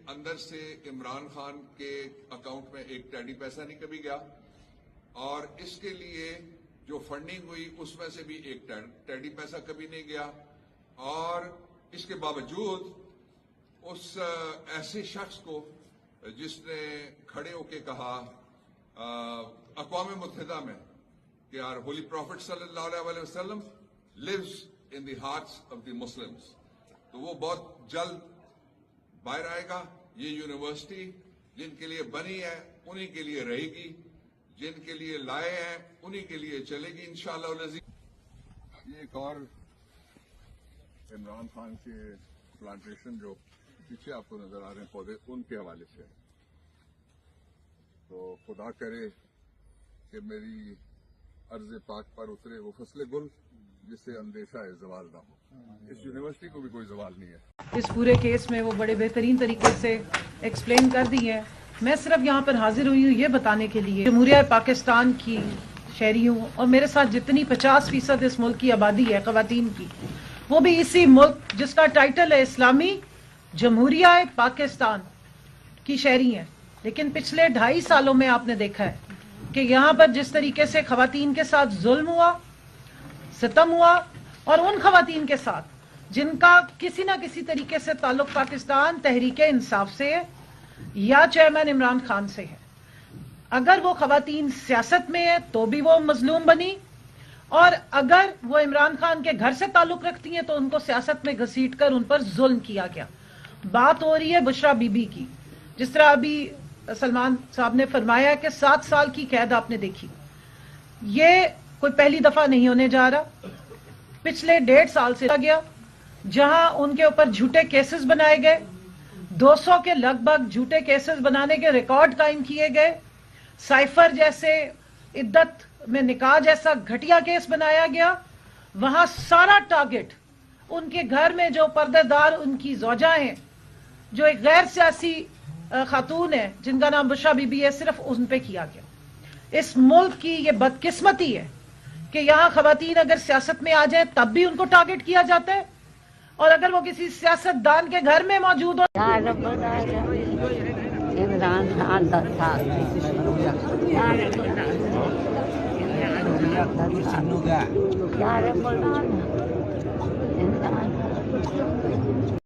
اندر سے عمران خان کے اکاؤنٹ میں ایک ٹیڈی پیسہ نہیں کبھی گیا، اور اس کے لیے جو فنڈنگ ہوئی اس میں سے بھی ایک ٹیڈی پیسہ کبھی نہیں گیا، اور اس کے باوجود اس ایسے شخص کو جس نے کھڑے ہو کے کہا اقوام متحدہ میں کہ our holy prophet صلی اللہ علیہ وسلم lives in the hearts of the Muslims، تو وہ بہت جلد باہر آئے گا۔ یہ یونیورسٹی جن کے لیے بنی ہے انہی کے لیے رہے گی، جن کے لیے لائے ہیں انہی کے لیے چلے گی انشاءاللہ العزیز۔ یہ ایک اور عمران خان کے پلانٹیشن جو پیچھے آپ کو نظر آ رہے ہیں پودے، ان کے حوالے سے، تو خدا کرے کہ میری عرض پاک پر اترے وہ فصل گل جس سے اندیشہ ہے زوال نہ ہو۔ اس یونیورسٹی کو بھی کوئی زوال نہیں ہے۔ اس پورے کیس میں وہ بڑے بہترین طریقے سے ایکسپلین کر دی ہے۔ میں صرف یہاں پر حاضر ہوئی ہوں یہ بتانے کے لیے جمہوریہ پاکستان کی شہری ہوں، اور میرے ساتھ جتنی 50% اس ملک کی آبادی ہے خواتین کی، وہ بھی اسی ملک جس کا ٹائٹل ہے اسلامی جمہوریہ پاکستان کی شہری ہیں۔ لیکن پچھلے 2.5 سالوں میں آپ نے دیکھا ہے کہ یہاں پر جس طریقے سے خواتین کے ساتھ ظلم ہوا، ستم ہوا، اور ان خواتین کے ساتھ جن کا کسی نہ کسی طریقے سے تعلق پاکستان تحریک انصاف سے ہے یا چیئرمین عمران خان سے ہے، اگر وہ خواتین سیاست میں ہیں تو بھی وہ مظلوم بنی، اور اگر وہ عمران خان کے گھر سے تعلق رکھتی ہیں تو ان کو سیاست میں گھسیٹ کر ان پر ظلم کیا گیا۔ بات ہو رہی ہے بشرا بی بی کی، جس طرح ابھی سلمان صاحب نے فرمایا کہ 7 سال کی قید آپ نے دیکھی، یہ کوئی پہلی دفعہ نہیں ہونے جا رہا۔ پچھلے 1.5 سال سے گیا جہاں ان کے اوپر جھوٹے کیسز بنائے گئے، 200 کے لگ بھگ جھوٹے کیسز بنانے کے ریکارڈ قائم کیے گئے، سائفر جیسے عدت میں نکاح جیسا گھٹیا کیس بنایا گیا، وہاں سارا ٹارگٹ ان کے گھر میں جو پردے دار ان کی زوجہ ہیں، جو ایک غیر سیاسی خاتون ہے جن کا نام بشرا بی بی ہے، صرف ان پہ کیا گیا۔ اس ملک کی یہ بدقسمتی ہے کہ یہاں خواتین اگر سیاست میں آ جائیں تب بھی ان کو ٹارگٹ کیا جاتا ہے، اور اگر وہ کسی سیاست دان کے گھر میں موجود ہو عمران خان کا ساتھ یا رب العالمین